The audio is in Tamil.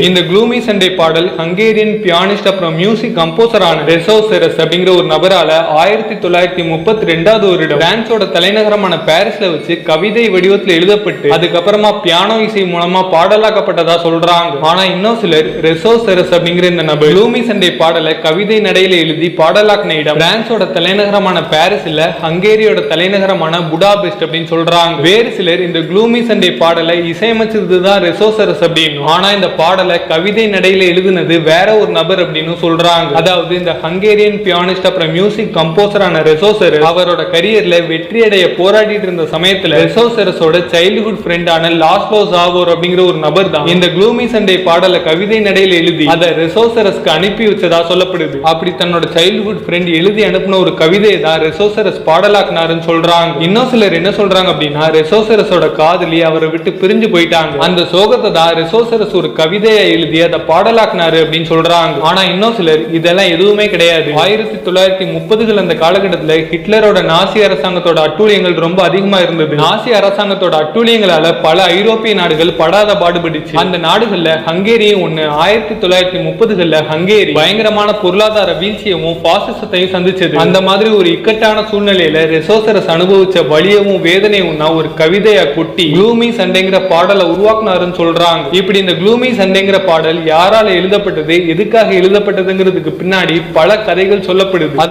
இந்த க்ளூமி சண்டே பாடல் ஹங்கேரியன் பியானிஸ்ட் அப்புறம் மியூசிக் கம்போசரான ரெசோசெரஸ் அப்படிங்கிற ஒரு நபரால 1932 வருடம் பிரான்சோட தலைநகரமான பாரிஸ்ல வச்சு கவிதை வடிவத்தில் எழுதப்பட்டு அதுக்கப்புறமா பியானோ இசை மூலமா பாடலாக்கப்பட்டதா சொல்றாங்க. ஆனா இன்னும் சிலர் ரெசோசெரஸ் அப்படிங்கிற இந்த நபர் க்ளூமி சண்டே பாடலை கவிதை நடையில எழுதி பாடலாக்கின இடம் பிரான்சோட தலைநகரமான பாரிஸ் இல்ல ஹங்கேரியோட தலைநகரமான புடாபெஸ்ட் அப்படின்னு சொல்றாங்க. வேறு சிலர் இந்த க்ளூமி சண்டே பாடலை இசையமைச்சதுதான் ரெசோசெரஸ் அப்படின்னு, ஆனா இந்த பாடலை கவிதை நடையில எழுதினது வேற ஒரு நபர் அப்படின்னு சொல்றாங்க. அதாவது இந்த ஹங்கேரியன் பியானிஸ்ட் அப்புறம் மியூசிக் கம்போசரான ரெசோசெரஸ் அவரோட கரியர்ல வெற்றி அடைய போராடிட்டு இருந்த சமயத்துல ரெசோசெரஸோட சைல்ட்ஹுட் ஃப்ரெண்டான லாஸ்லோ சாவோர் அப்படிங்கிற ஒரு நபர் தான் இந்த க்ளூமி சண்டே பாடலை கவிதை நடையில எழுதி அதை ரெசோசெரஸ்க்கு அனுப்பி வச்சதா சொல்லப்படுது. அப்படி தன்னோட சைல்ட்ஹுட் ஃப்ரெண்ட் எழுதி அனுப்பின ஒரு கவிதையை தான் ரெசோசெரஸ் பாடலாக்குனாருன்னு சொல்றாங்க. இன்னும் சிலர் என்ன சொல்றாங்க அப்படின்னா ரெசோசெரஸோட காதலி அவரை விட்டு பிரிஞ்சு போயிட்டாங்க, அந்த சோகத்தை தான் ரெசோசெரஸ் ஒரு கவிதையை எழுதி அதை பாடலாக்குனாரு அப்படின்னு சொல்றாங்க. ஆனா இன்னும் சிலர் இதெல்லாம் எதுவுமே கிடையாது. 1930கள் அந்த காலகட்டத்தில் ஹிட்லரோட நாசி அரசாங்கத்தோட அட்டூழியங்கள் ரொம்ப அதிகமா இருந்தது. நாசி அரசாங்கத்தோட அட்டூழியங்களால பல ஐரோப்பிய நாடுகள் படாத பாடுபட்டுச்சு. அந்த நாடுகள்ல ஹங்கேரியும் ஒண்ணு. 1930கள்ல ஹங்கேரி பயங்கரமான பொருளாதார வீழ்ச்சியவும் பாசிசத்தையும் சந்திச்சது. அந்த மாதிரி ஒரு இக்கட்டான சூழ்நிலையில ரெசோசெரஸ் அனுபவிச்ச வலியவும் வேதனையும் ஒரு கவிதையா கொட்டி க்ளூமி சண்டைங்கிற பாடலை உருவாக்குனாருன்னு சொல்றாங்க. இப்படி இந்த க்ளூமி சண்டைங்கிற பாடல் யாரால எழுதப்பட்டது, எதுக்காக எழுதப்பட்டதுங்கிறதுக்கு பின்னாடி பல கதைகள் சொல்லப்படுது.